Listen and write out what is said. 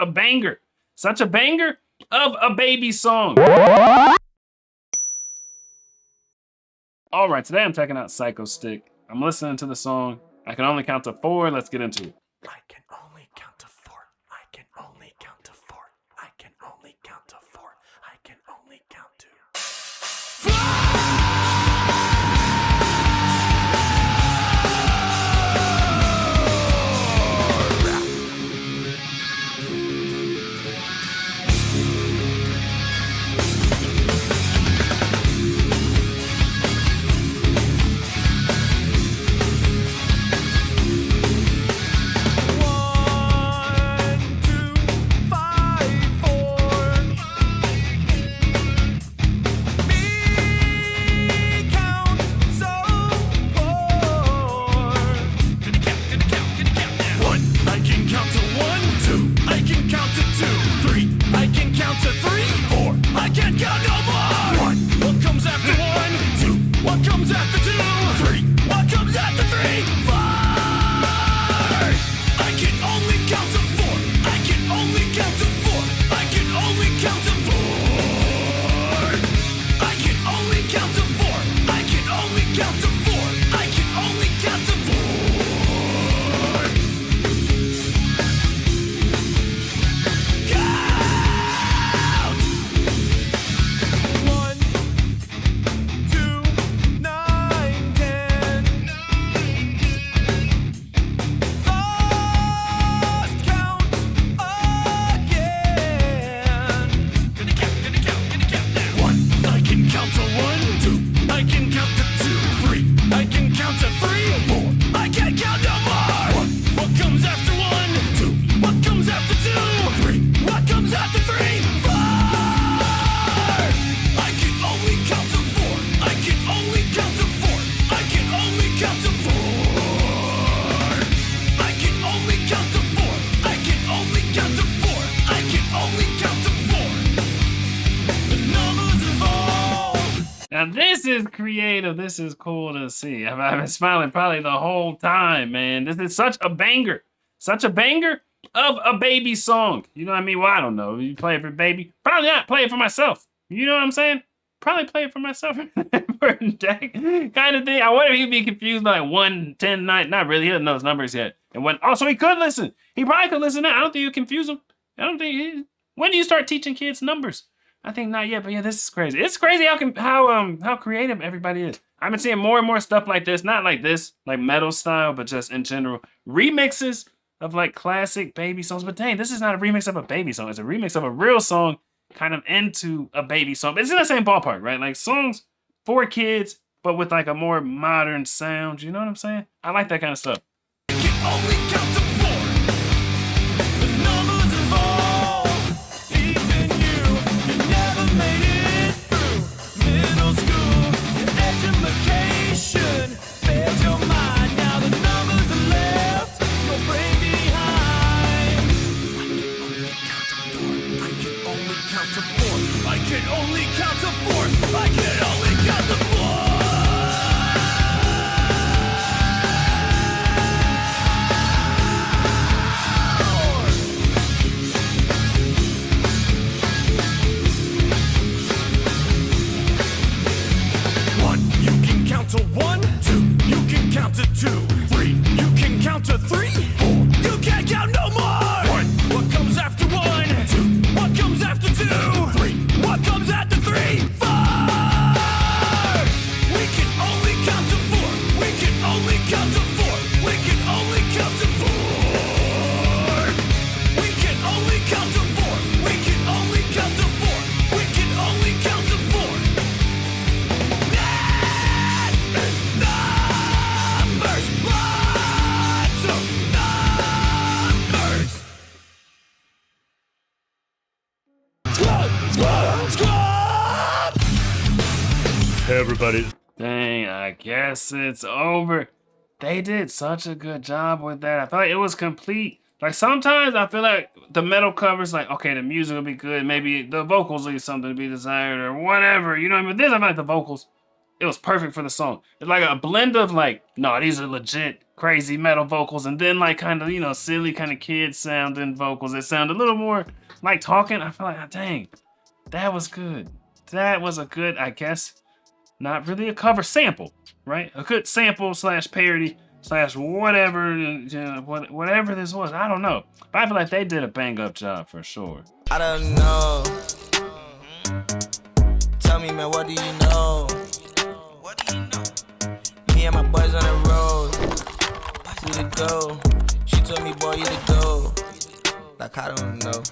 a banger. Such a banger of a baby song. All right, today I'm checking out Psychostick. I'm listening to the song. I can only count to 4. Let's get into it. I can only count to 4. I can only count to 4. I can only count to 4. I can only count to 4. Now this is creative. This is cool to see. I've been smiling probably the whole time, man. This is such a banger. Such a banger of a baby song. You know what I mean? Well, I don't know. You play it for baby. Probably not play it for myself. You know what I'm saying? Probably play it for myself for a day kind of thing. I wonder if he'd be confused by like 1, 10, 9. Not really. He doesn't know his numbers yet. And when also he could listen. He probably could listen now. I don't think you confuse him. I don't think when do you start teaching kids numbers? I think not yet, but yeah, this is crazy. It's crazy how creative everybody is. I've been seeing more and more stuff like this, not like this, like metal style, but just in general. Remixes of like classic baby songs. But dang, this is not a remix of a baby song. It's a remix of a real song kind of into a baby song. But it's in the same ballpark, right? Like songs for kids, but with like a more modern sound. You know what I'm saying? I like that kind of stuff. Hey everybody. Dang, I guess it's over. They did such a good job with that. I felt like it was complete. Like sometimes I feel like the metal covers, like, okay, the music will be good. Maybe the vocals leave something to be desired or whatever. You know what I mean? But this, I feel like the vocals it was perfect for the song. It's like a blend of like, no, these are legit crazy metal vocals, and then like kind of, you know, silly kind of kid sounding vocals. It sounded a little more like talking. I feel like, oh, dang, that was good. That was a good, I guess, not really a cover, sample, right? A good sample slash parody slash whatever, whatever this was. I don't know, but I feel like they did a bang up job for sure. I don't know. Tell me, man, what do you know? What do you know? Me and my boys on the road. We to go. She told me, boy, you to go. Like, I don't know.